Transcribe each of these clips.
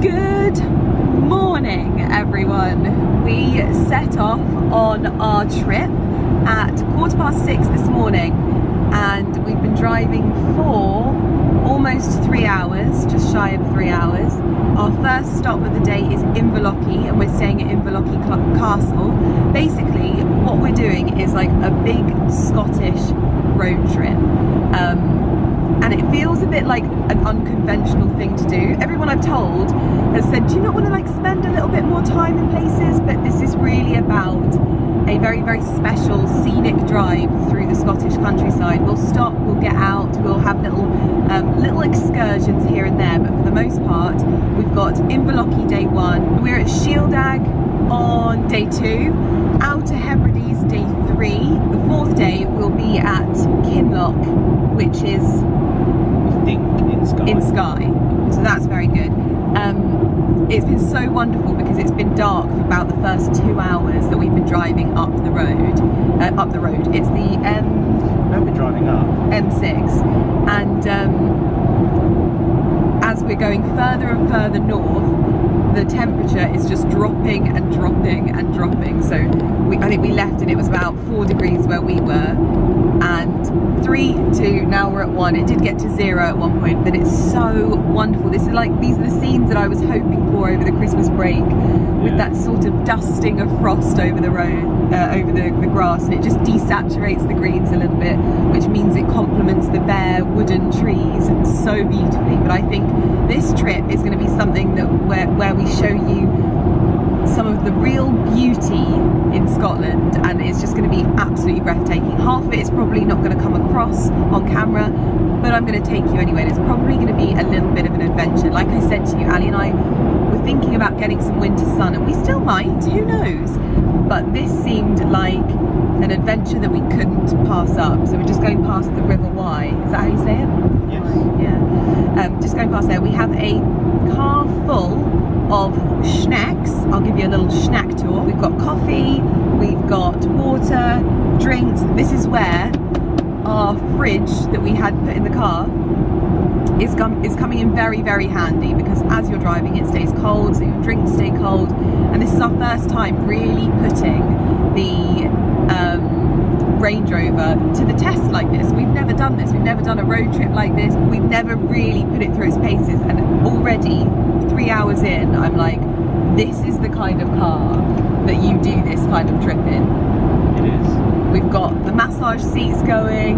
Good morning, everyone. We set off on our trip at 6:15 this morning, and we've been driving for almost 3 hours, just shy of 3 hours. Our first stop of the day is Inverlochy, and we're staying at Inverlochy Castle. Basically, what we're doing is like a big Scottish road trip. And it feels a bit like an unconventional thing to do. Everyone I've told has said, do you not want to like spend a little bit more time in places? But this is really about a very, very special scenic drive through the Scottish countryside. We'll stop, we'll get out, we'll have little excursions here and there, but for the most part, we've got Inverlochy day 1. We're at Shieldag on day 2, Outer Hebrides day 3. The 4th day we'll be at Kinloch, which is in Skye, so that's very good. It's been so wonderful because it's been dark for about the first 2 hours that we've been driving up the road. It's the We've been driving up M6, and as we're going further and further north, the temperature is just dropping and dropping and dropping. So I think we left and it was about 4 degrees where we were, and 3, 2, now we're at 1. It did get to 0 at one point, but it's so wonderful. These are the scenes that I was hoping for over the Christmas break, with that sort of dusting of frost over the road, over the grass, and it just desaturates the greens a little bit, which means it complements the bare wooden trees so beautifully. But I think this trip is going to be something that where we show you some of the real beauty in Scotland, and it's just going to be absolutely breathtaking. Half of it is probably not going to come across on camera, but I'm going to take you anyway, and it's probably going to be a little bit of an adventure. Like I said to you, Ali and I were thinking about getting some winter sun, and we still might, who knows, but this seemed like an adventure that we couldn't pass up. So we're just going past the River Wye. Is that how you say it? Yes. Yeah. Just going past there. We have a car full of snacks. I'll give you a little snack tour. We've got coffee, we've got water, drinks. This is where our fridge that we had put in the car is coming in very, very handy, because as you're driving it stays cold, so your drinks stay cold. And this is our first time really putting the Range Rover to the test like this. We've never done this. We've never done a road trip like this. We've never really put it through its paces, and already 3 hours in, I'm like, this is the kind of car that you do this kind of trip in. It is. We've got the massage seats going,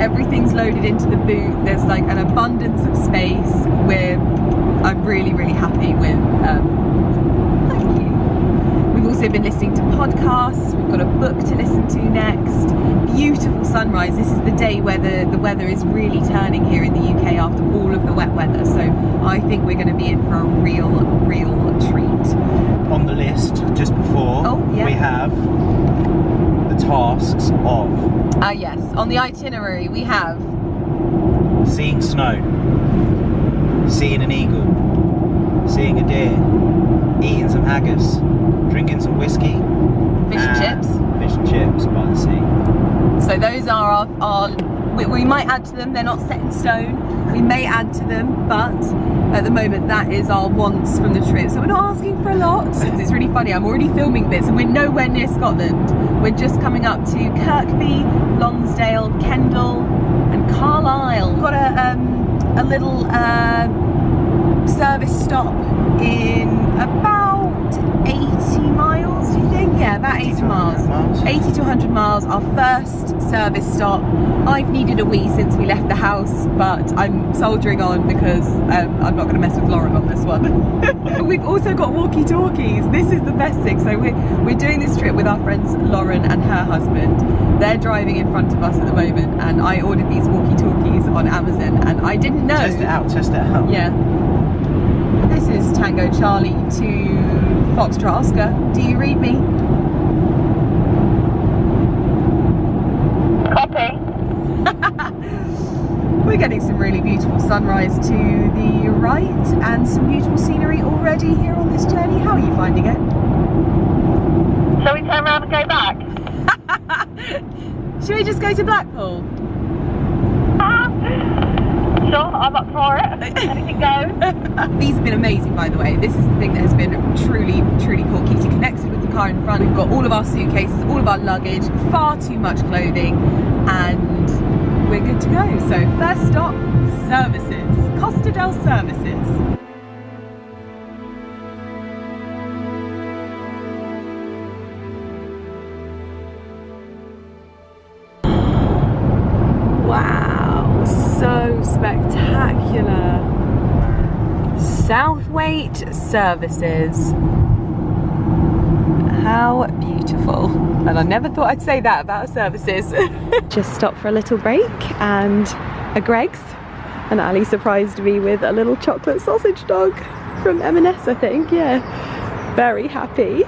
everything's loaded into the boot, there's like an abundance of space. I'm really, really happy with, thank you. We've also been listening to podcasts, we've got a book to listen to next. Beautiful sunrise. This is the day where the weather is really turning here in the UK after all of the wet weather, so I think we're going to be in for a real treat. On the list, just before, we have the tasks of... Yes, on the itinerary we have... seeing snow, seeing an eagle, seeing a deer, eating some haggis, drinking some whiskey, fish and chips by the sea. So those are our we might add to them. They're not set in stone. We may add to them, but at the moment that is our wants from the trip. So we're not asking for a lot. It's really funny, I'm already filming this and we're nowhere near Scotland. We're just coming up to Kirkby, Lonsdale, Kendal and Carlisle. We've got a little service stop in about 80 miles, do you think? Yeah, about 80 miles. 80 to 100 miles, our first service stop. I've needed a wee since we left the house, but I'm soldiering on because I'm not going to mess with Lauren on this one. We've also got walkie-talkies. This is the best thing. So we're doing this trip with our friends Lauren and her husband. They're driving in front of us at the moment, and I ordered these walkie-talkies on Amazon, and I didn't know. Test it out. Yeah. This is Tango Charlie to Foxtrot Oscar. Do you read me? Copy. We're getting some really beautiful sunrise to the right and some beautiful scenery already here on this journey. How are you finding it? Shall we turn around and go back? Should we just go to Blackpool? Sure, I'm up for it. Anything goes. These have been amazing, by the way. This is the thing that has been truly, truly cool. Keeps you connected with the car in front. We've got all of our suitcases, all of our luggage, far too much clothing, and we're good to go. So first stop, services. Costa del Services. Wow, so spectacular. Southwaite Services. How beautiful. And I never thought I'd say that about services. Just stopped for a little break and a Greggs. And Ali surprised me with a little chocolate sausage dog from M&S, I think. Yeah, very happy. No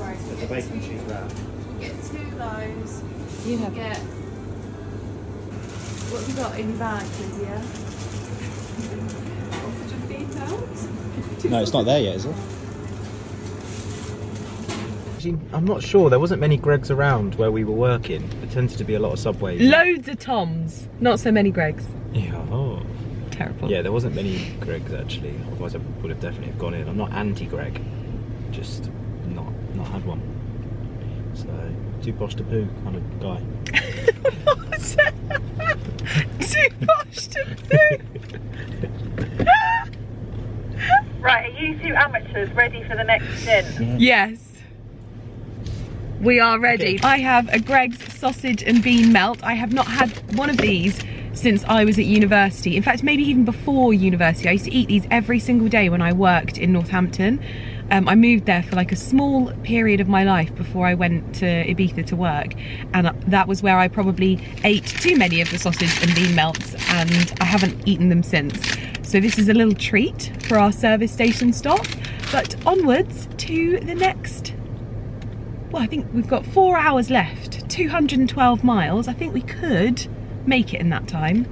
worries. There's a bacon cheese wrap. Get 2 of those. You have get. What have you got in your bag, Lydia? Sausage and beef out? No, it's not there yet, is it? Actually, I'm not sure. There wasn't many Greggs around where we were working. There tended to be a lot of Subways. Loads of Toms, not so many Greggs. Yeah. Oh. Terrible. Yeah, there wasn't many Greggs actually. Otherwise, I would have definitely have gone in. I'm not anti-Greg, just not had one. So, too posh to poo kind of guy. Too posh to poo. Right, are you two amateurs ready for the next stint? Yes. We are ready. Okay. I have a Greggs sausage and bean melt. I have not had one of these since I was at university. In fact, maybe even before university. I used to eat these every single day when I worked in Northampton. I moved there for like a small period of my life before I went to Ibiza to work, and that was where I probably ate too many of the sausage and bean melts, and I haven't eaten them since. So this is a little treat for our service station stop, but onwards to the next. Well, I think we've got 4 hours left, 212 miles. I think we could make it in that time.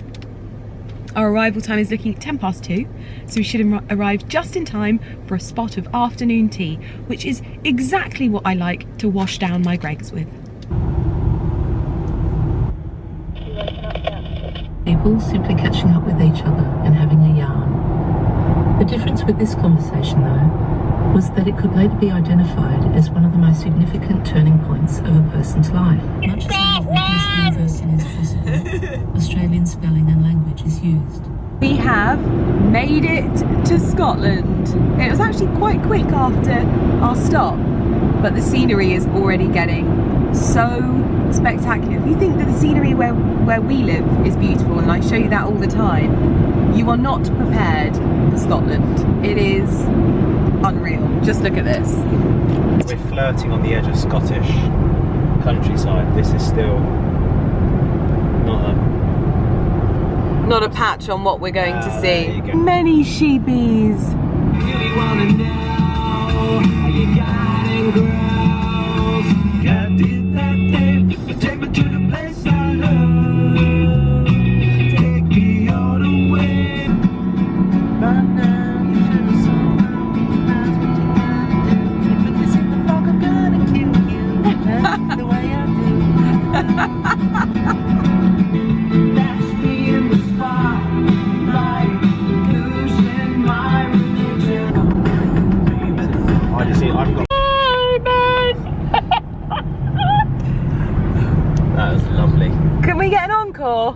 Our arrival time is looking at 2:10, so we should arrive just in time for a spot of afternoon tea, which is exactly what I like to wash down my Greggs with. People simply catching up with each other and having a yarn. The difference with this conversation, though, was that it could later be identified as one of the most significant turning points of a person's life. Much as English university is possible, Australian spelling and language is used. We have made it to Scotland. It was actually quite quick after our stop, but the scenery is already getting so spectacular. If you think that the scenery where we live is beautiful, and I show you that all the time, you are not prepared for Scotland. It is unreal. Just look at this. We're flirting on the edge of Scottish countryside. This is still not a patch on what we're going to see. There you go. Many sheepies. Really wanna know how you got and grows. God did that day, take me to the place I love. Take me all the way. By now you should have sold out. That's what you gotta do. But this is the fuck, I'm gonna kill you. That's the way I do. That's me in the spotlight, losing my religion. I just see. I've got. That was lovely. Can we get an encore?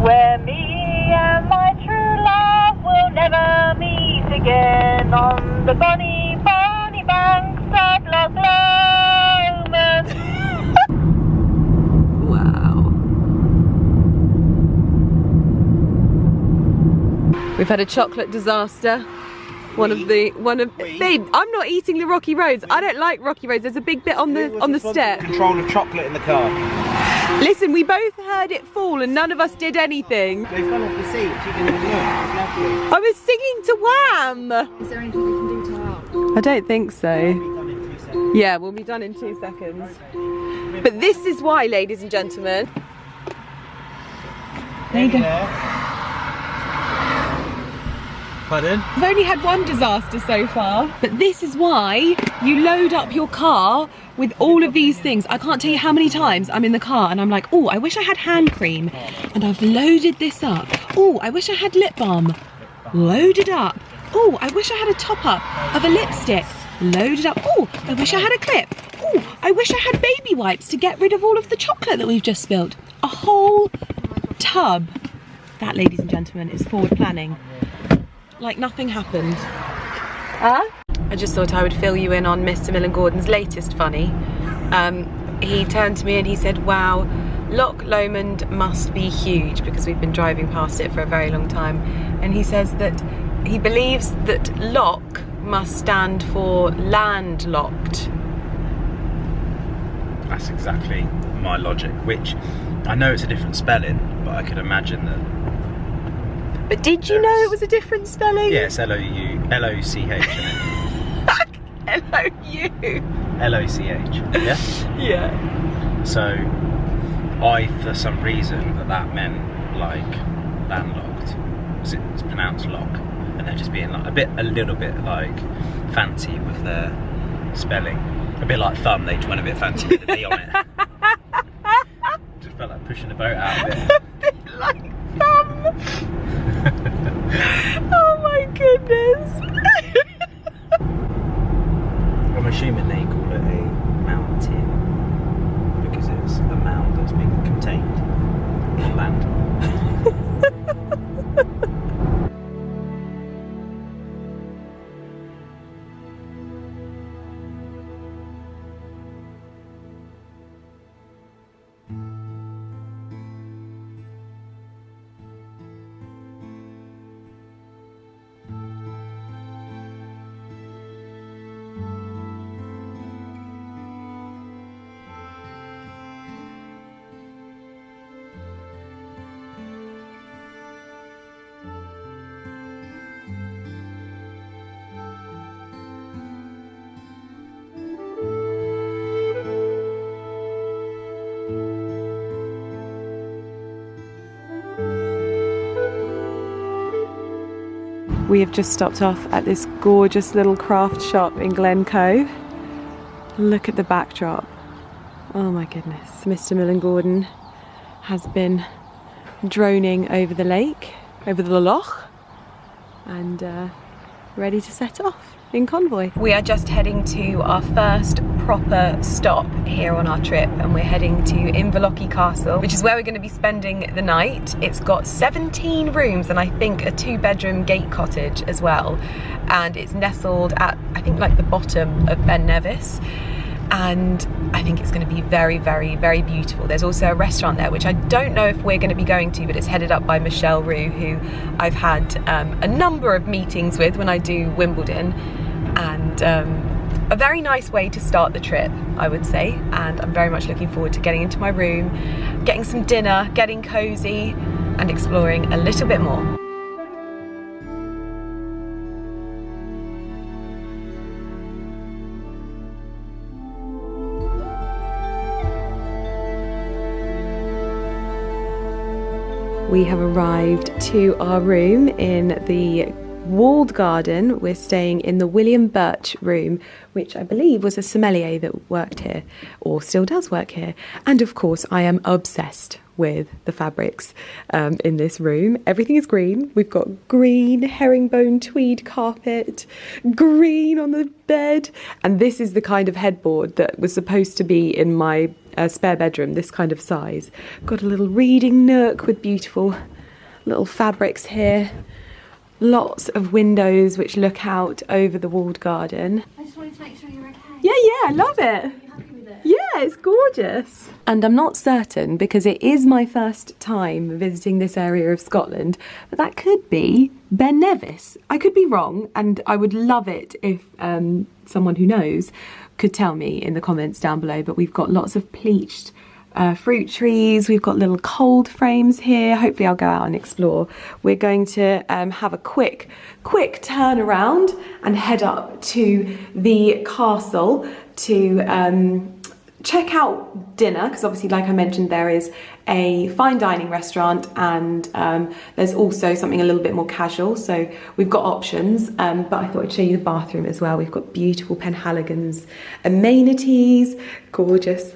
Where me and my true love will never meet again on the bonny, bonny banks of Loch Lomond. Wow. We've had a chocolate disaster. Babe, I'm not eating the rocky roads. I don't like rocky roads. There's a big bit on the step. Control of chocolate in the car. Listen, we both heard it fall and none of us did anything. They fell off the seat. She didn't even look. I was singing to Wham! Is there anything we can do to help? I don't think so. Yeah, we'll be done in 2 seconds. But this is why, ladies and gentlemen. There you go. Pardon? I've only had one disaster so far, but this is why you load up your car with all of these things. I can't tell you how many times I'm in the car and I'm like, oh, I wish I had hand cream, and I've loaded this up. Oh, I wish I had lip balm. Loaded up. Oh, I wish I had a top up of a lipstick. Loaded up. Oh, I wish I had a clip. Oh, I wish I had baby wipes to get rid of all of the chocolate that we've just spilled. A whole tub. That, ladies and gentlemen, is forward planning. Like nothing happened. Huh? I just thought I would fill you in on Mr. Millen Gordon's latest funny. He turned to me and he said, wow, Loch Lomond must be huge, because we've been driving past it for a very long time. And he says that he believes that Loch must stand for landlocked. That's exactly my logic, which I know it's a different spelling, but I could imagine that. But did you know it was a different spelling? Yes, L-O-C-H. L-O-U. L-O-C-H, yeah? Yeah. So, for some reason, that meant, like, landlocked. It's pronounced lock. And they're just being, like, a little bit, like, fancy with their spelling. A bit like thumb, they just went a bit fancy with the D on it. Just felt like pushing the boat out a bit. A bit like thumb. Oh my goodness. I'm assuming they call it a mountain because it's a mound that's been contained on land. We have just stopped off at this gorgeous little craft shop in Glencoe. Look at the backdrop. Oh my goodness. Mr. Millen Gordon has been droning over the lake, over the loch, and ready to set off in convoy. We are just heading to our first proper stop here on our trip, and we're heading to Inverlochy Castle, which is where we're going to be spending the night. It's got 17 rooms and I think a 2-bedroom gate cottage as well, and it's nestled at, I think, like the bottom of Ben Nevis, and I think it's going to be very, very, very beautiful. There's also a restaurant there, which I don't know if we're going to be going to, but it's headed up by Michelle Roux, who I've had a number of meetings with when I do Wimbledon, and a very nice way to start the trip, I would say. And I'm very much looking forward to getting into my room, getting some dinner, getting cozy, and exploring a little bit more. We have arrived to our room in the walled garden. We're staying in the William Birch room, which I believe was a sommelier that worked here, or still does work here. And of course, I am obsessed with the fabrics in this room. Everything is green. We've got green herringbone tweed carpet, green on the bed, and this is the kind of headboard that was supposed to be in my spare bedroom, this kind of size. Got a little reading nook with beautiful little fabrics here. Lots of windows which look out over the walled garden. I just wanted to make sure you're okay. Yeah, I love it. Are you happy with it? Yeah, it's gorgeous. And I'm not certain, because it is my first time visiting this area of Scotland, but that could be Ben Nevis. I could be wrong, and I would love it if someone who knows could tell me in the comments down below. But we've got lots of pleached fruit trees, we've got little cold frames here. Hopefully I'll go out and explore. We're going to have a quick turn around and head up to the castle to check out dinner, because obviously, like I mentioned, there is a fine dining restaurant, and there's also something a little bit more casual, so we've got options. But I thought I'd show you the bathroom as well. We've got beautiful Penhaligon's amenities, gorgeous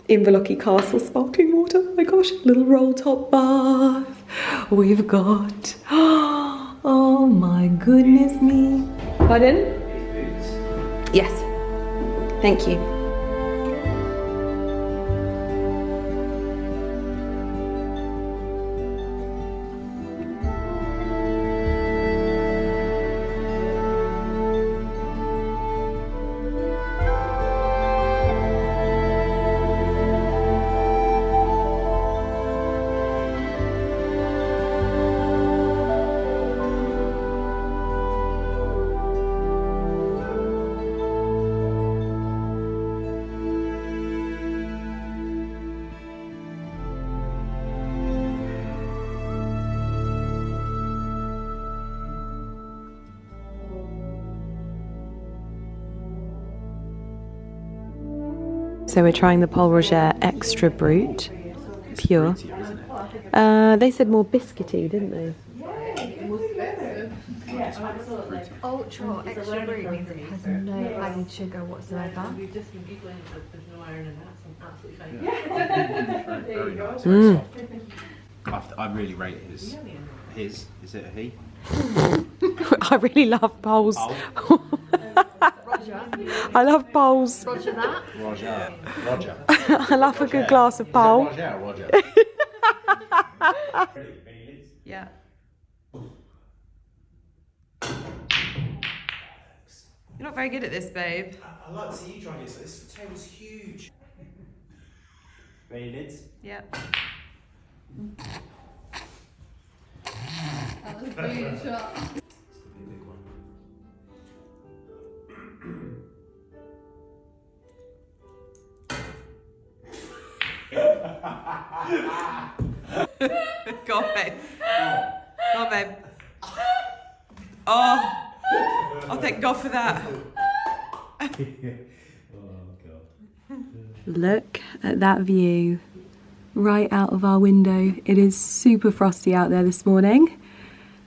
Inverloch Castle sparkling water, oh my gosh, little roll top bath. We've got, oh my goodness me. Pardon? Yes, thank you. So we're trying the Pol Roger Extra Brut, pure. They said more biscuity, didn't they? Ultra or extra brut means it has no added sugar whatsoever. I really rate his. Is it a he? I really love Pols. Roger. I love Pols. Roger that. Roger. Roger. I love a good glass of Pol. Roger. Yeah. You're not very good at this, babe. I'd like to see you try this. This table's huge. Ready, lids? Yeah. That was a brilliant shot. Go on, babe. Go on, babe. Oh, thank God for that. Look at that view right out of our window. It is super frosty out there this morning,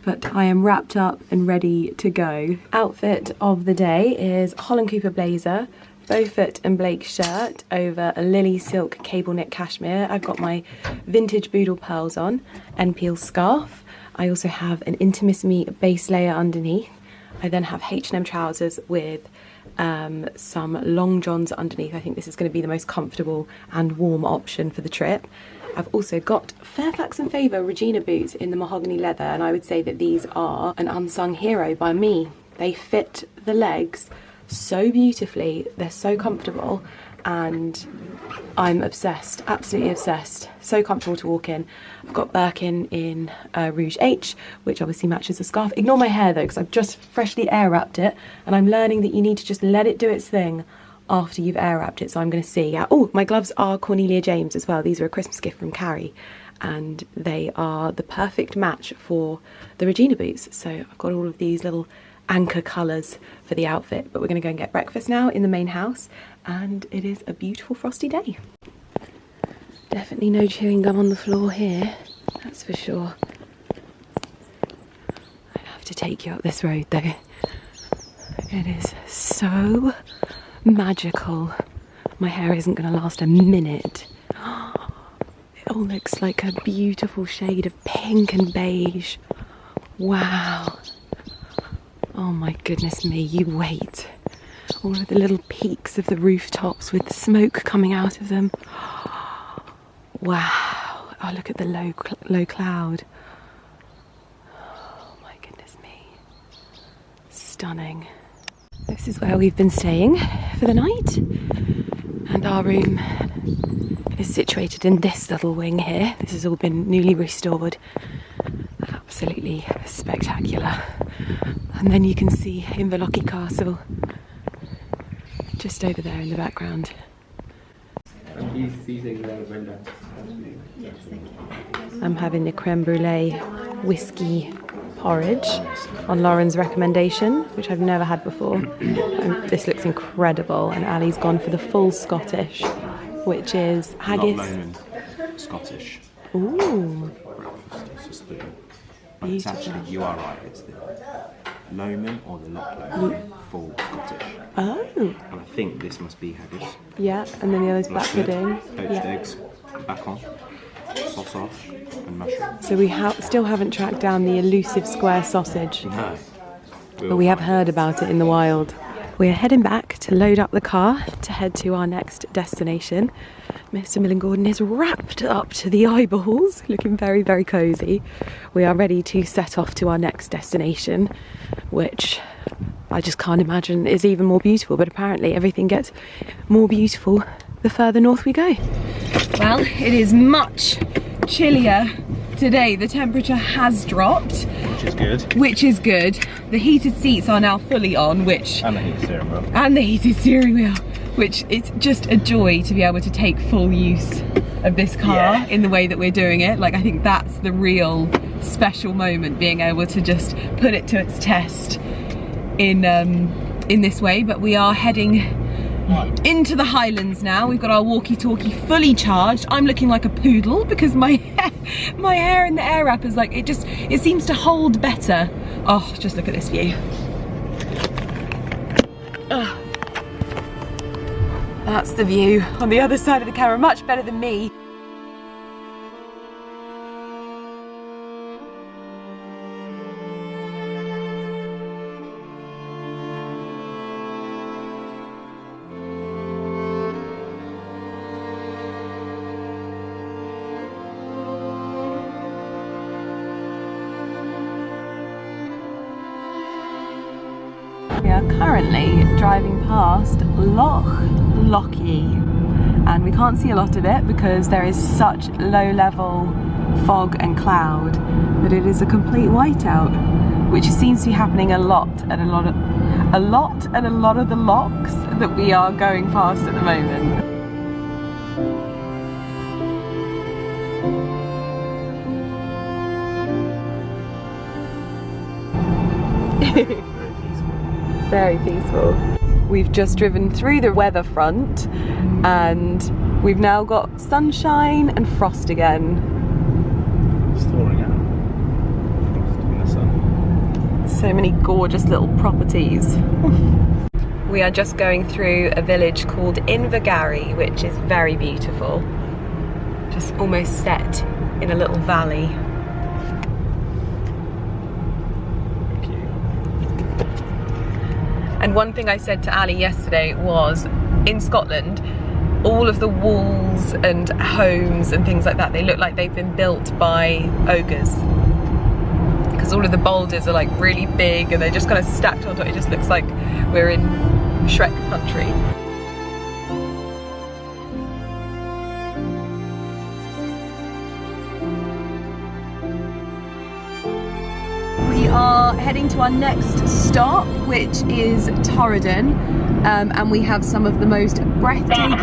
but I am wrapped up and ready to go. Outfit of the day is Holland Cooper blazer, Beaufort and Blake shirt over a Lily silk cable knit cashmere. I've got my vintage Boodle pearls on and peel scarf. I also have an Intimissimi base layer underneath. I then have H&M trousers with some long johns underneath. I think this is going to be the most comfortable and warm option for the trip. I've also got Fairfax and Favour Regina boots in the mahogany leather, and I would say that these are an unsung hero by me. They fit the legs so beautifully, they're so comfortable, and I'm obsessed, absolutely obsessed. So comfortable to walk in. I've got Birkin in Rouge H, which obviously matches the scarf. Ignore my hair though, because I've just freshly air wrapped it, and I'm learning that you need to just let it do its thing after you've air wrapped it, so I'm going to see. Oh, my gloves are Cornelia James as well. These are a Christmas gift from Carrie, and they are the perfect match for the Regina boots. So I've got all of these little anchor colours for the outfit, but we're going to go and get breakfast now in the main house, and it is a beautiful frosty day. Definitely no chewing gum on the floor here, that's for sure. I'd have to take you up this road though. It is so magical. My hair isn't going to last a minute. It all looks like a beautiful shade of pink and beige. Wow. Oh my goodness me, you wait. All of the little peaks of the rooftops with the smoke coming out of them. Wow. Oh, look at the low cloud. Oh my goodness me. Stunning. This is where we've been staying for the night. And our room is situated in this little wing here. This has all been newly restored. Absolutely spectacular. And then you can see Inverloch Castle just over there in the background. I'm having the creme brulee whiskey porridge on Lauren's recommendation, which I've never had before. And this looks incredible, and Ali's gone for the full Scottish which is haggis. Loch Lomond Scottish Ooh, breakfast. It's just the. But it's beautiful. actually, you are right. It's the Lomond or the Loch Lomond full Scottish. Oh, And I think this must be haggis. yeah, and then the other's black Good. pudding. Poached Yeah. eggs, bacon, sausage, and mushroom. So we still haven't tracked down the elusive square sausage, No. but we have heard about it in the wild. We're heading back to load up the car to head to our next destination. Mr. Millen Gordon is wrapped up to the eyeballs, looking very, very cosy. We are ready to set off to our next destination, which I just can't imagine is even more beautiful, but apparently everything gets more beautiful the further north we go. Well, it is much chillier today. The temperature has dropped, Which is good. which is good. The heated seats are now fully on, which And the heat steering wheel. and the heated steering wheel, which it's just a joy to be able to take full use of this car in the way that we're doing it. Like, I think that's the real special moment, being able to just put it to its test in this way. But we are heading into the Highlands now. We've got our walkie-talkie fully charged. I'm looking like a poodle because my hair in the air wrap is like, it seems to hold better. Oh, just look at this view. Ugh. That's the view on the other side of the camera, much better than me. We are currently driving past Loch Lochy, and we can't see a lot of it because there is such low level fog and cloud that it is a complete whiteout, which seems to be happening a lot at a lot of the locks that we are going past at the moment. Very peaceful. We've just driven through the weather front and we've now got sunshine and frost again. It's thawing out. In the sun. So many gorgeous little properties. We are just going through a village called Invergarry, which is very beautiful. Just almost set in a little valley. And one thing I said to Ali yesterday was, in Scotland, all of the walls and homes and things like that, they look like they've been built by ogres. Because all of the boulders are like really big and they're just kind of stacked on top. It just looks like we're in Shrek country. We are heading to our next stop, which is Torridon, and we have some of the most breathtaking...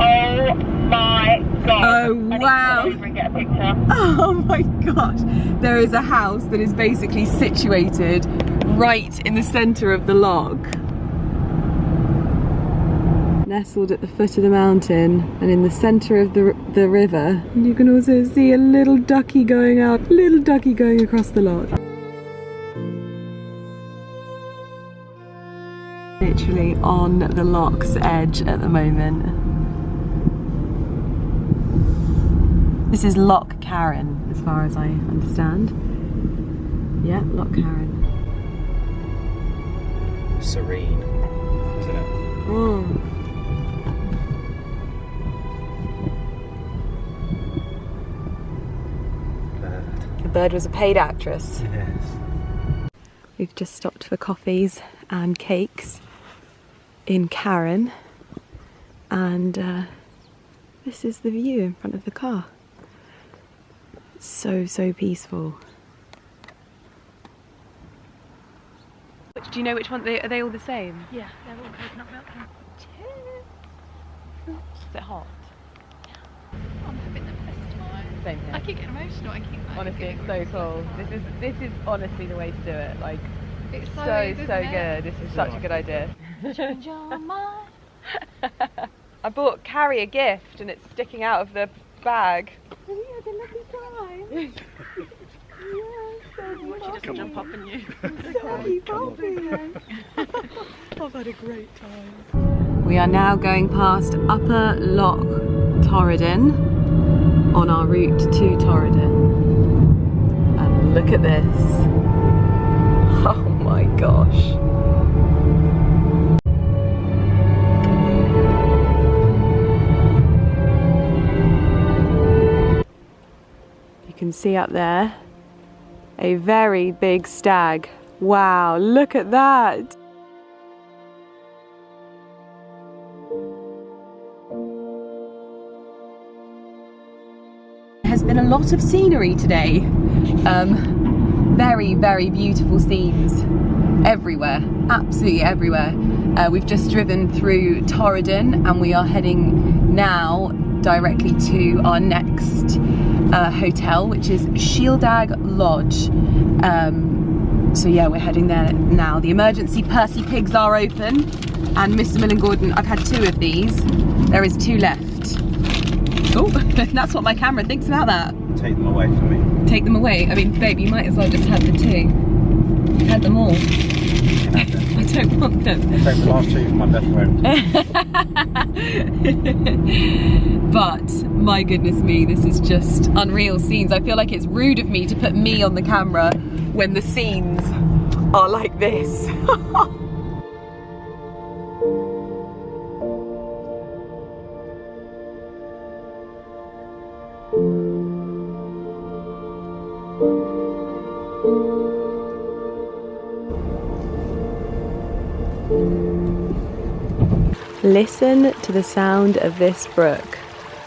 Oh my god. Oh wow. I need to go over and get a picture. Oh my gosh. There is a house that is basically situated right in the centre of the loch. Nestled at the foot of the mountain and in the centre of the river. And you can also see a little ducky going out, little ducky going across the loch. Literally on the loch's edge at the moment. This is Loch Carron, as far as I understand. Yeah, Loch Carron. Serene, isn't it? Mm. The bird was a paid actress. Yes. We've just stopped for coffees and cakes in Carron, and this is the view in front of the car. It's so peaceful. Do you know which one? Are they all the same? Yeah, they're all coconut milk. Is it hot? I'm having the best time. Same here. I keep getting emotional. I keep like, Honestly, getting it's so cool. This is honestly the way to do it. Like, It's so good. This is such a good idea. Change your mind. I bought Carrie a gift and it's sticking out of the bag. Oh, yeah, the lucky prize. She doesn't jump up on you. I've had a great time. We are now going past Upper Loch Torridon on our route to Torridon. And look at this. Oh my gosh. You can see up there a very big stag. Wow, look at that. Has been a lot of scenery today. Very, very beautiful scenes everywhere, absolutely everywhere. We've just driven through Torridon and we are heading now directly to our next hotel, which is Shieldag Lodge. So yeah, we're heading there now. The emergency Percy pigs are open, and Mr. Millen Gordon, I've had 2 of these. There is 2 left. Oh, that's what my camera thinks about that. Take them away from me. Take them away? I mean, babe, you might as well just have the 2. You've had them all. I don't want them. I'll take the last 2 from my best friend. But, my goodness me, this is just unreal scenes. I feel like it's rude of me to put me on the camera when the scenes are like this. Listen to the sound of this brook.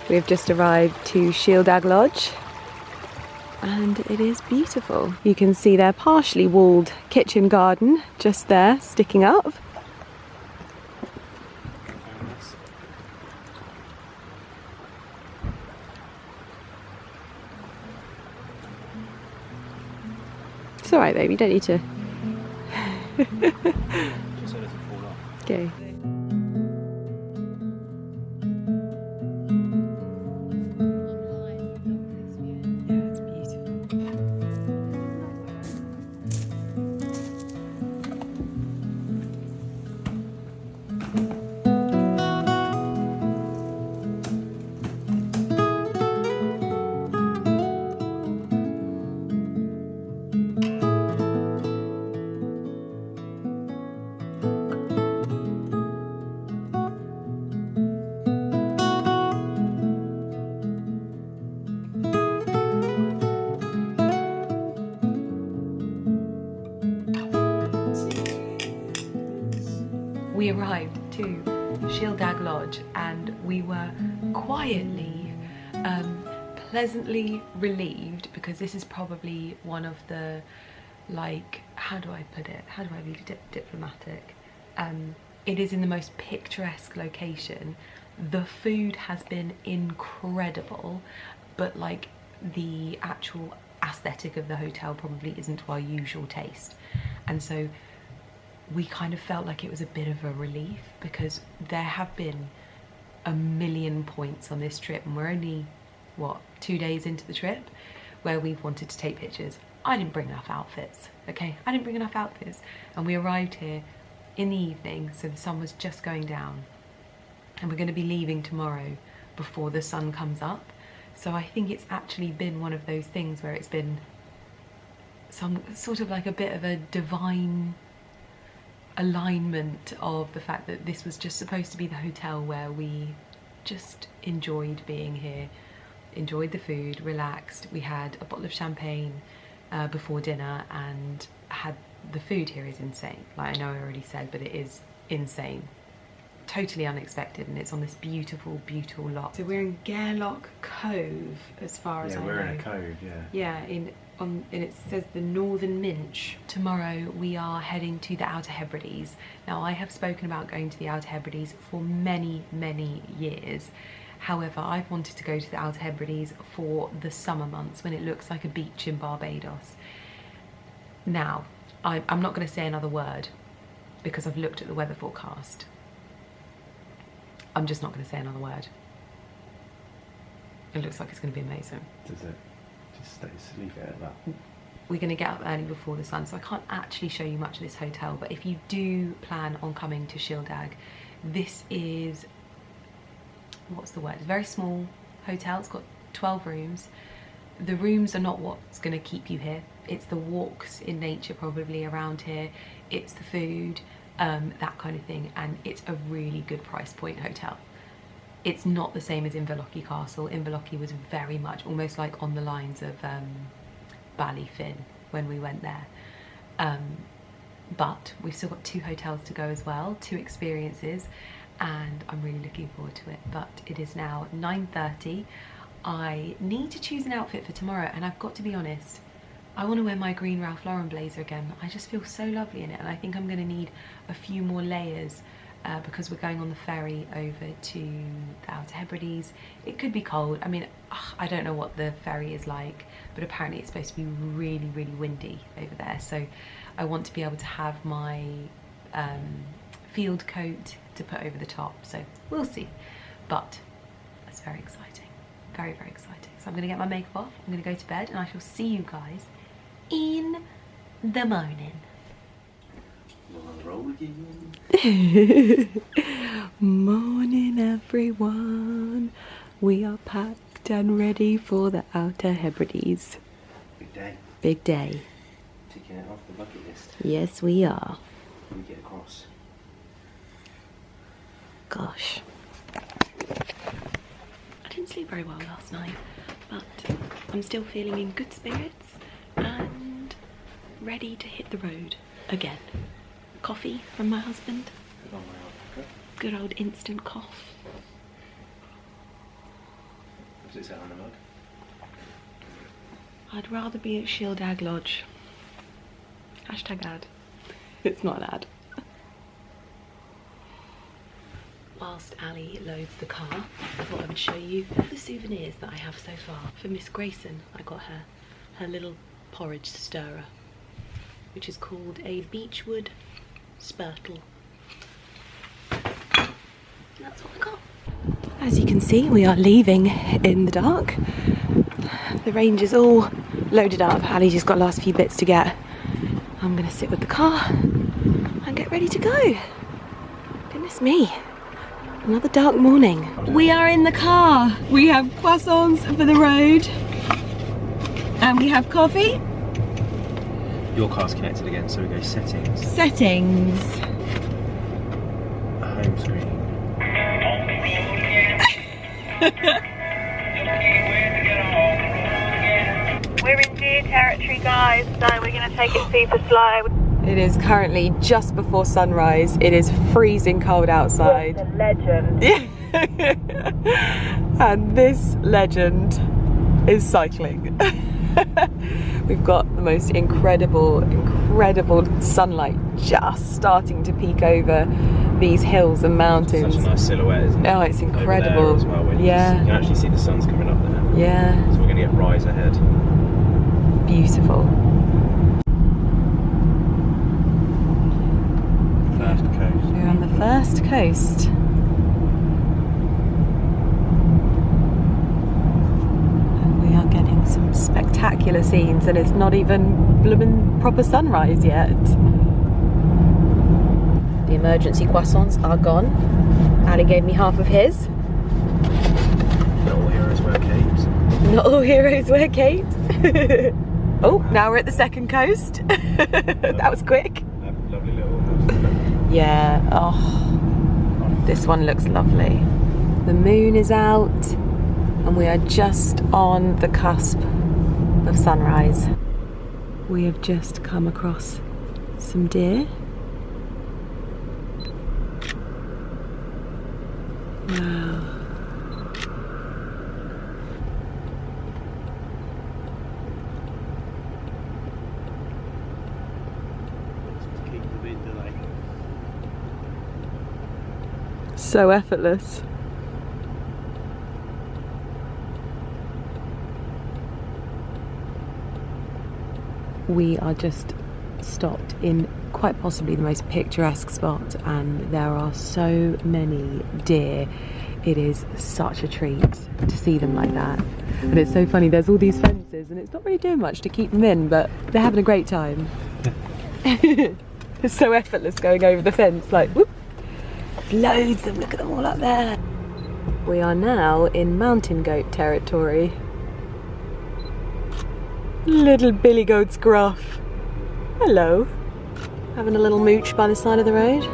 We've just arrived to Shieldag Lodge and it is beautiful. You can see their partially walled kitchen garden just there sticking up. It's alright babe, you don't need to. Just so it doesn't fall off. Okay. We arrived to Shieldag Lodge and we were quietly, pleasantly relieved because this is probably one of the, like, how do I put it? How do I be diplomatic? It is in the most picturesque location. The food has been incredible, but like the actual aesthetic of the hotel probably isn't to our usual taste. And so we kind of felt like it was a bit of a relief because there have been a million points on this trip and we're only, what, 2 days into the trip where we've wanted to take pictures. I didn't bring enough outfits, okay? I didn't bring enough outfits. And we arrived here in the evening, so the sun was just going down. And we're gonna be leaving tomorrow before the sun comes up. So I think it's actually been one of those things where it's been some sort of like a bit of a divine alignment of the fact that this was just supposed to be the hotel where we just enjoyed being here, enjoyed the food, relaxed. We had a bottle of champagne before dinner and had the food here is insane. Like I know I already said, but it is insane. Totally unexpected, and it's on this beautiful, beautiful loch. So we're in Gairloch Cove as far as I know. Yeah, we're in a cove, yeah. Yeah, and it says the Northern Minch. Tomorrow we are heading to the Outer Hebrides. Now I have spoken about going to the Outer Hebrides for many, many years. However, I've wanted to go to the Outer Hebrides for the summer months when it looks like a beach in Barbados. Now, I'm not going to say another word because I've looked at the weather forecast. I'm just not going to say another word. It looks like it's going to be amazing. Does it? Just leave it at that. We're going to get up early before the sun, so I can't actually show you much of this hotel, but if you do plan on coming to Shildag, this is, what's the word? It's a very small hotel. It's got 12 rooms. The rooms are not what's going to keep you here. It's the walks in nature probably around here. It's the food, that kind of thing, and it's a really good price point hotel. It's not the same as Inverlochy Castle. Inverlochy was very much almost like on the lines of Ballyfin when we went there. But we've still got 2 hotels to go as well, 2 experiences, and I'm really looking forward to it. But it is now 9:30. I need to choose an outfit for tomorrow, and I've got to be honest, I want to wear my green Ralph Lauren blazer again. I just feel so lovely in it, and I think I'm going to need a few more layers because we're going on the ferry over to the Outer Hebrides. It could be cold. I mean, I don't know what the ferry is like, but apparently it's supposed to be really, really windy over there. So I want to be able to have my field coat to put over the top. So we'll see. But it's very exciting. Very, very exciting. So I'm going to get my makeup off, I'm going to go to bed, and I shall see you guys in the morning. Morning, everyone. We are packed and ready for the Outer Hebrides. Big day. Big day. Ticking it off the bucket list. Yes, we are. When we get across. Gosh. I didn't sleep very well last night, but I'm still feeling in good spirits and ready to hit the road again. Coffee from my husband. Good old instant cough. Does it say on the mug? I'd rather be at Shildag Lodge. Hashtag ad. It's not an ad. Whilst Ali loads the car, I thought I would show you the souvenirs that I have so far. For Miss Grayson, I got her little porridge stirrer, which is called a beechwood spurtle. That's what I got. As you can see, we are leaving in the dark. The range is all loaded up. Ali just got last few bits to get. I'm gonna sit with the car and get ready to go. Goodness me. Another dark morning. We are in the car. We have croissants for the road. And we have coffee. Your car's connected again, so we go settings. Settings. Home screen. We're in deer territory, guys, so we're going to take it super slow. It is currently just before sunrise. It is freezing cold outside. What a legend. And this legend is cycling. We've got the most incredible sunlight just starting to peek over these hills and mountains. Such a nice silhouette, isn't it? Oh, it's incredible. Over there as well, when yeah. You can actually see the sun's coming up there. Yeah. So we're going to get rise ahead. Beautiful. First coast. We're on the first coast. And we are getting some spectacular scenes, and it's not even blooming proper sunrise yet. The emergency croissants are gone. Ali gave me half of his. Not all heroes wear capes. Not all heroes wear capes. Oh, now we're at the second coast. That was quick. Lovely little house. Yeah, oh, this one looks lovely. The moon is out and we are just on the cusp of sunrise. We have just come across some deer. Wow. So effortless. We are just stopped in quite possibly the most picturesque spot, and there are so many deer. It is such a treat to see them like that. And it's so funny, there's all these fences and it's not really doing much to keep them in, but they're having a great time. It's so effortless going over the fence, like whoop. Loads of them, look at them all up there. We are now in mountain goat territory. Little billy goat's gruff. Hello. Having a little mooch by the side of the road.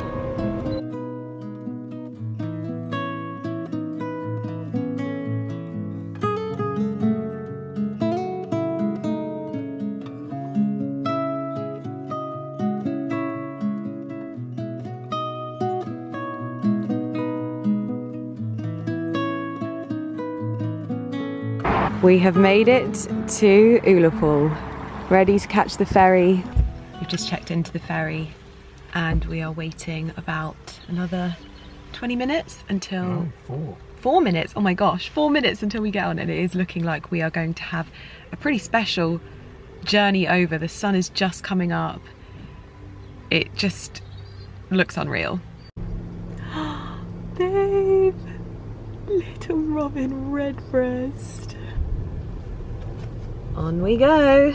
We have made it to Ullapool, ready to catch the ferry. We've just checked into the ferry and we are waiting about another 20 minutes until... Oh, 4 minutes, oh my gosh, 4 minutes until we get on, and it is looking like we are going to have a pretty special journey over. The sun is just coming up. It just looks unreal. Babe, little Robin Redbreast. On we go.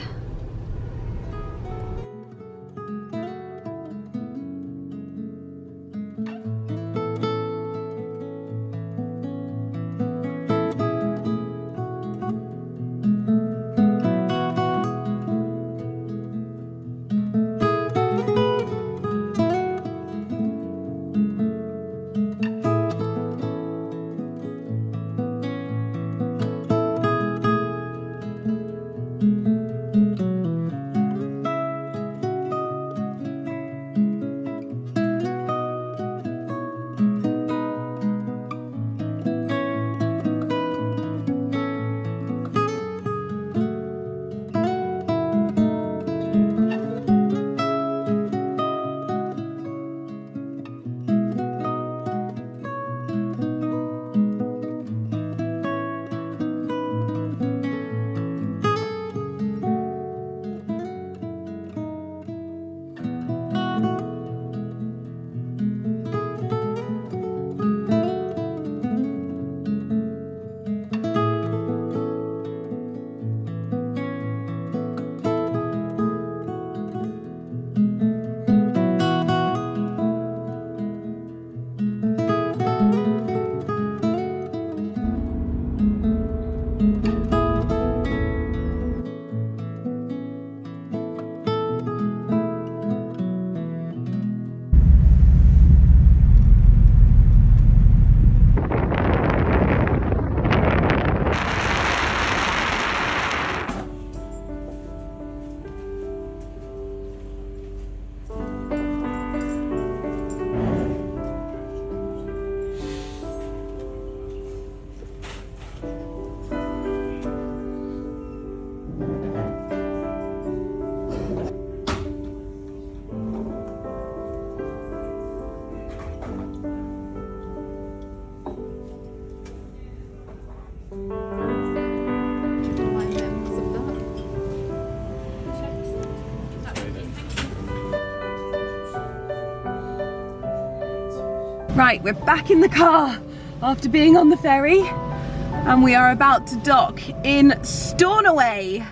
Right, we're back in the car after being on the ferry, and we are about to dock in Stornoway,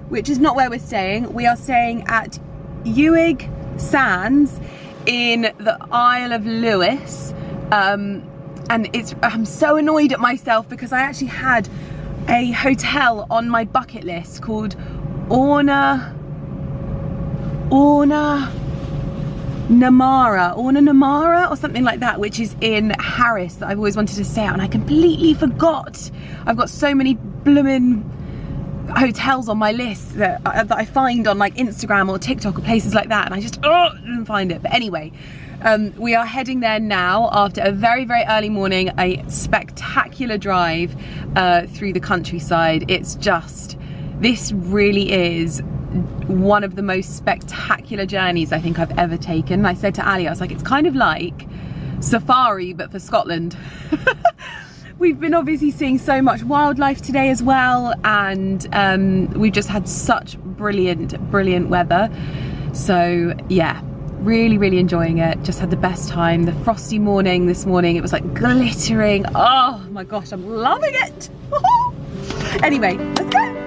which is not where we're staying. We are staying at Ewig Sands in the Isle of Lewis, and I'm so annoyed at myself because I actually had a hotel on my bucket list called Orna Namara or something like that, which is in Harris, that I've always wanted to stay at, and I completely forgot. I've got so many blooming hotels on my list that I find on like Instagram or TikTok or places like that, and I just didn't find it. But anyway, we are heading there now after a very, very early morning, a spectacular drive through the countryside. It's just, this really is one of the most spectacular journeys I think I've ever taken. I said to Ali, I was like, it's kind of like safari but for Scotland. We've been obviously seeing so much wildlife today as well, and we've just had such brilliant weather. So yeah, Really, really enjoying it. Just had the best time. The frosty morning this morning, it was like glittering. Oh my gosh, I'm loving it. Anyway, let's go.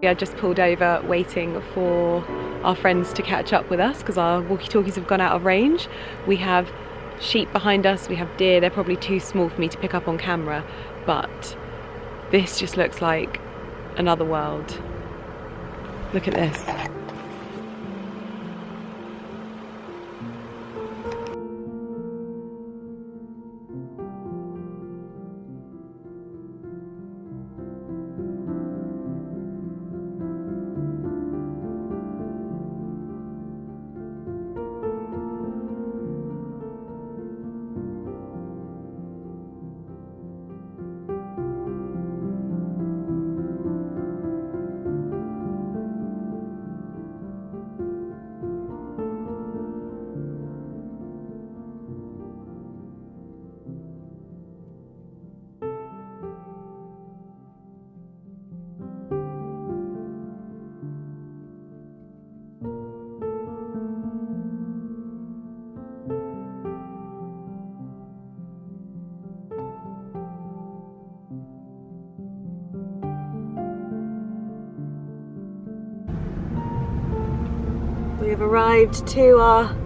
I just pulled over waiting for our friends to catch up with us because our walkie-talkies have gone out of range. We have sheep behind us, we have deer. They're probably too small for me to pick up on camera, but this just looks like another world. Look at this. We have arrived to our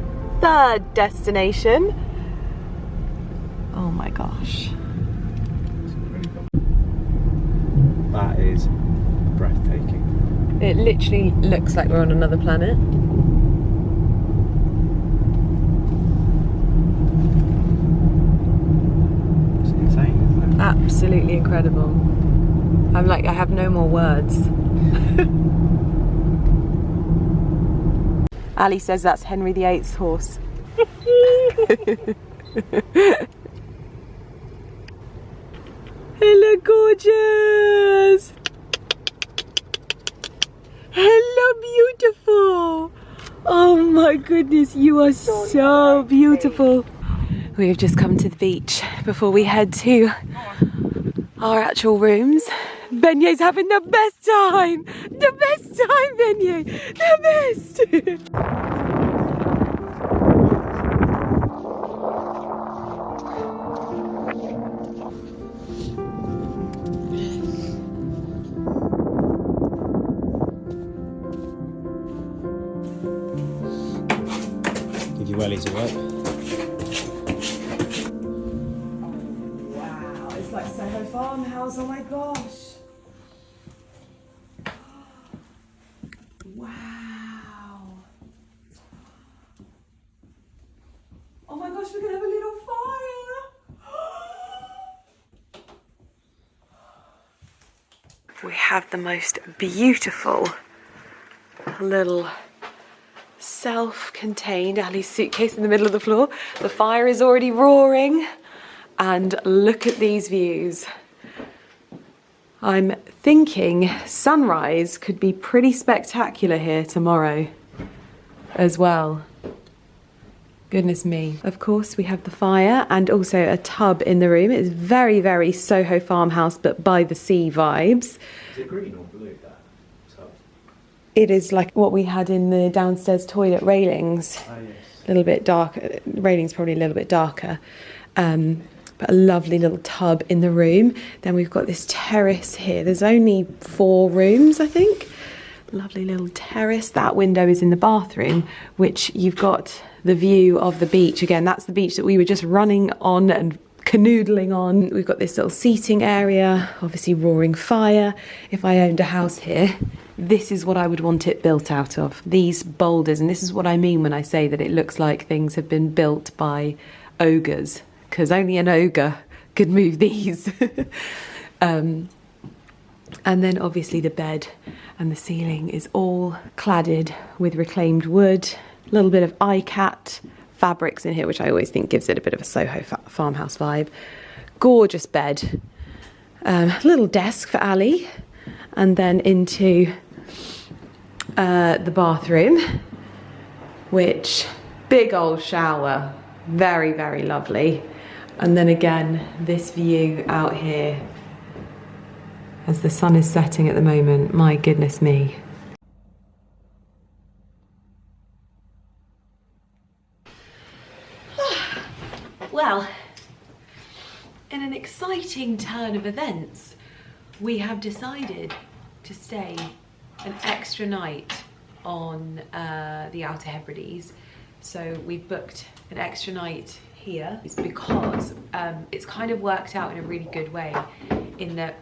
third destination. Oh my gosh. That is breathtaking. It literally looks like we're on another planet. It's insane, isn't it? Absolutely incredible. I'm like, I have no more words. Ali says that's Henry VIII's horse. Hello, gorgeous. Hello, beautiful. Oh my goodness, you are so beautiful. We have just come to the beach before we head to our actual rooms. Benye's having the best time! The best time, Benye! The best! Give you wellies a work. Wow, it's like Soho Farmhouse, oh my gosh. Wow. Oh my gosh, we're gonna have a little fire. We have the most beautiful little self-contained Ali's suitcase in the middle of the floor. The fire is already roaring, and look at these views. I'm thinking sunrise could be pretty spectacular here tomorrow as well. Goodness me. Of course, we have the fire and also a tub in the room. It's very, very Soho Farmhouse, but by the sea vibes. Is it green or blue, that tub? It is like what we had in the downstairs toilet railings. Oh, yes. A little bit darker. Railings probably a little bit darker. But a lovely little tub in the room. Then we've got this terrace here. There's only 4 rooms, I think. Lovely little terrace. That window is in the bathroom, which you've got the view of the beach. Again, that's the beach that we were just running on and canoodling on. We've got this little seating area, obviously roaring fire. If I owned a house here, this is what I would want it built out of. These boulders, and this is what I mean when I say that it looks like things have been built by ogres, because only an ogre could move these. And then obviously the bed and the ceiling is all cladded with reclaimed wood. A little bit of iCat fabrics in here, which I always think gives it a bit of a Soho farmhouse vibe. Gorgeous bed. little desk for Ali, and then into the bathroom, which big old shower, very, very lovely. And then again, this view out here as the sun is setting at the moment. My goodness me. Well, in an exciting turn of events, we have decided to stay an extra night on the Outer Hebrides. So we've booked an extra night here. It's because it's kind of worked out in a really good way, in that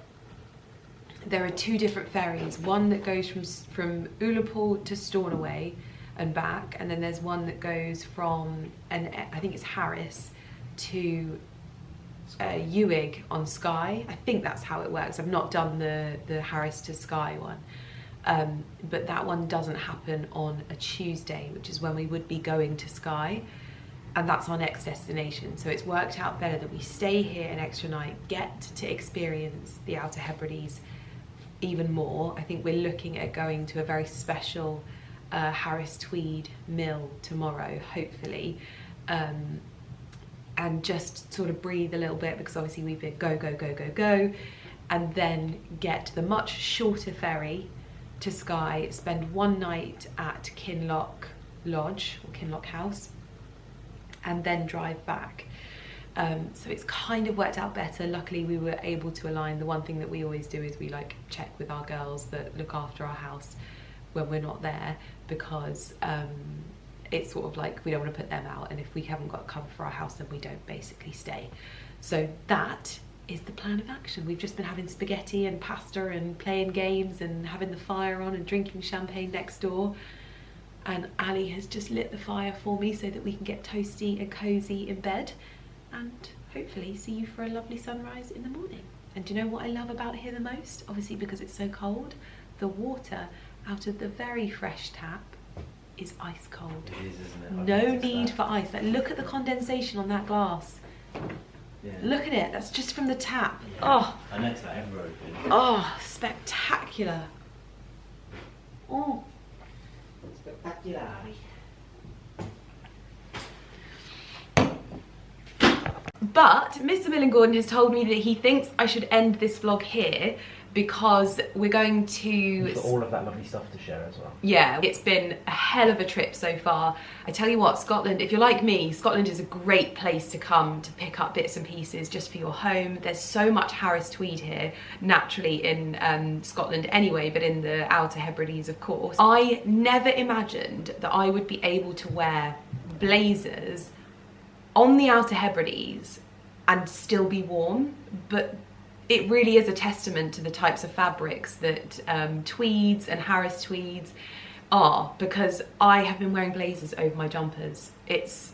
there are two different ferries. One that goes from Ullapool to Stornoway and back, and then there's one that goes from, and I think it's Harris to Uig on Skye. I think that's how it works. I've not done the Harris to Skye one. But that one doesn't happen on a Tuesday, which is when we would be going to Skye, and that's our next destination. So it's worked out better that we stay here an extra night, get to experience the Outer Hebrides even more. I think we're looking at going to a very special Harris Tweed mill tomorrow, hopefully, and just sort of breathe a little bit, because obviously we've been go, go, go, go, go, and then get the much shorter ferry to Skye, spend one night at Kinloch Lodge or Kinloch House, and then drive back. So it's kind of worked out better. Luckily we were able to align. The one thing that we always do is we like check with our girls that look after our house when we're not there, because it's sort of like we don't want to put them out, and if we haven't got cover for our house, then we don't basically stay. So that is the plan of action. We've just been having spaghetti and pasta and playing games and having the fire on and drinking champagne next door, and Ali has just lit the fire for me so that we can get toasty and cozy in bed and hopefully see you for a lovely sunrise in the morning. And do you know what I love about here the most? Obviously because it's so cold, the water out of the very fresh tap is ice cold. It is, isn't it? No need for ice. Like, look at the condensation on that glass. Yeah. Look at it, that's just from the tap. Yeah. Oh, I noticed that everywhere we've been. oh, spectacular. Oh, Spectacular. but Mr. Millen Gordon has told me that he thinks I should end this vlog here, because we're going to... You've got all of that lovely stuff to share as well. Yeah, it's been a hell of a trip so far. I tell you what, Scotland, if you're like me, Scotland is a great place to come to pick up bits and pieces just for your home. There's so much Harris Tweed here, naturally in Scotland anyway, but in the Outer Hebrides, of course. I never imagined that I would be able to wear blazers on the Outer Hebrides and still be warm, but it really is a testament to the types of fabrics that tweeds and Harris Tweeds are, because I have been wearing blazers over my jumpers. It's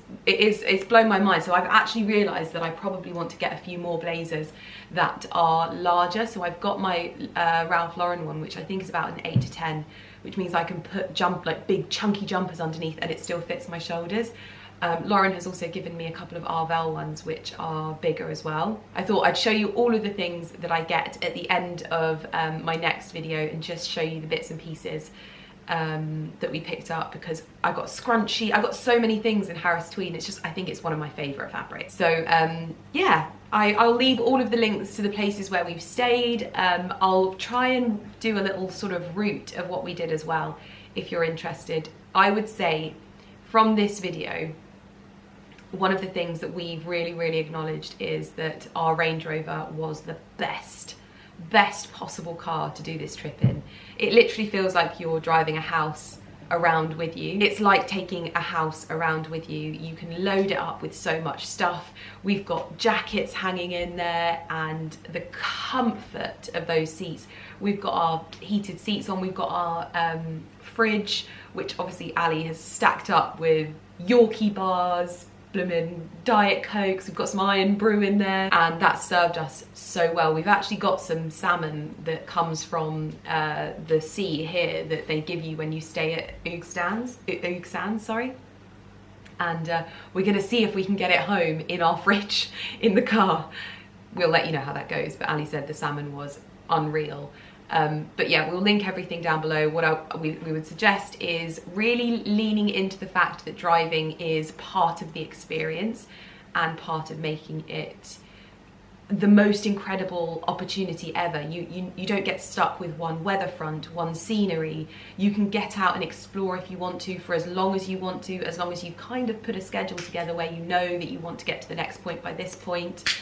blown my mind. So I've actually realised that I probably want to get a few more blazers that are larger. So I've got my Ralph Lauren one, which I think is about an 8 to 10, which means I can put like big chunky jumpers underneath and it still fits my shoulders. Lauren has also given me a couple of Arvel ones which are bigger as well. I thought I'd show you all of the things that I get at the end of my next video and just show you the bits and pieces that we picked up, because I got scrunchy, I got so many things in Harris Tweed. It's just, I think it's one of my favourite fabrics. So yeah, I'll leave all of the links to the places where we've stayed. I'll try and do a little sort of route of what we did as well, if you're interested. I would say from this video, one of the things that we've really acknowledged is that our Range Rover was the best possible car to do this trip in. It literally feels like you're driving a house around with you. It's like taking a house around with you. You can load it up with so much stuff. We've got jackets hanging in there, and the comfort of those seats. We've got our heated seats on, we've got our fridge, which obviously Ali has stacked up with Yorkie bars, bloomin' Diet Cokes, we've got some Iron Brew in there, and that served us so well. We've actually got some salmon that comes from the sea here that they give you when you stay at Ugsans, sorry. And we're gonna see if we can get it home in our fridge in the car. we'll let you know how that goes. But Ali said the salmon was unreal. But yeah, we'll link everything down below. What we would suggest is really leaning into the fact that driving is part of the experience and part of making it the most incredible opportunity ever. You don't get stuck with one weather front, one scenery. You can get out and explore if you want to, for as long as you want to, as long as you've kind of put a schedule together where you know that you want to get to the next point by this point.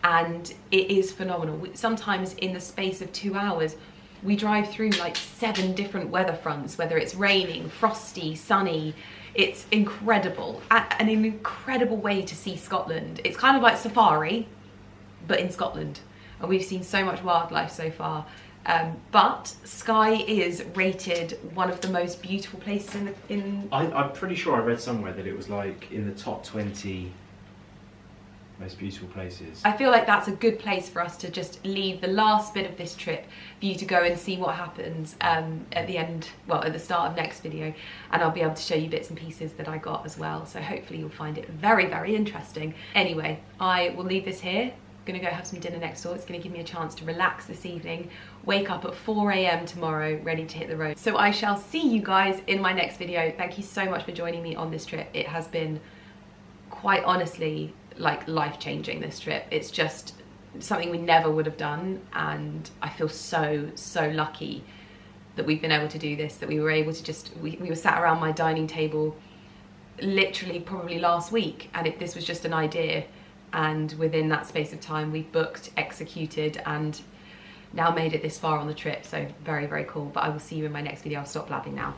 And it is phenomenal. Sometimes in the space of 2 hours, we drive through like 7 different weather fronts, whether it's raining, frosty, sunny. It's incredible, and an incredible way to see Scotland. It's kind of like safari, but in Scotland, and we've seen so much wildlife so far. But Skye is rated one of the most beautiful places in I'm pretty sure I read somewhere that it was like in the top 20 most beautiful places. I feel like that's a good place for us to just leave the last bit of this trip for you to go and see what happens at the end, well, at the start of next video, and I'll be able to show you bits and pieces that I got as well. So hopefully you'll find it very, very interesting. Anyway, I will leave this here. Gonna go have some dinner next door. It's gonna give me a chance to relax this evening, wake up at 4 AM tomorrow, ready to hit the road. So I shall see you guys in my next video. Thank you so much for joining me on this trip. It has been, quite honestly, like life-changing, this trip. It's just something we never would have done, and I feel so lucky that we've been able to do this, that we were able to just, we were sat around my dining table literally probably last week, and this was just an idea. And within that space of time, we booked, executed, and now made it this far on the trip. So very, very cool. But I will see you in my next video. I'll stop blabbing now.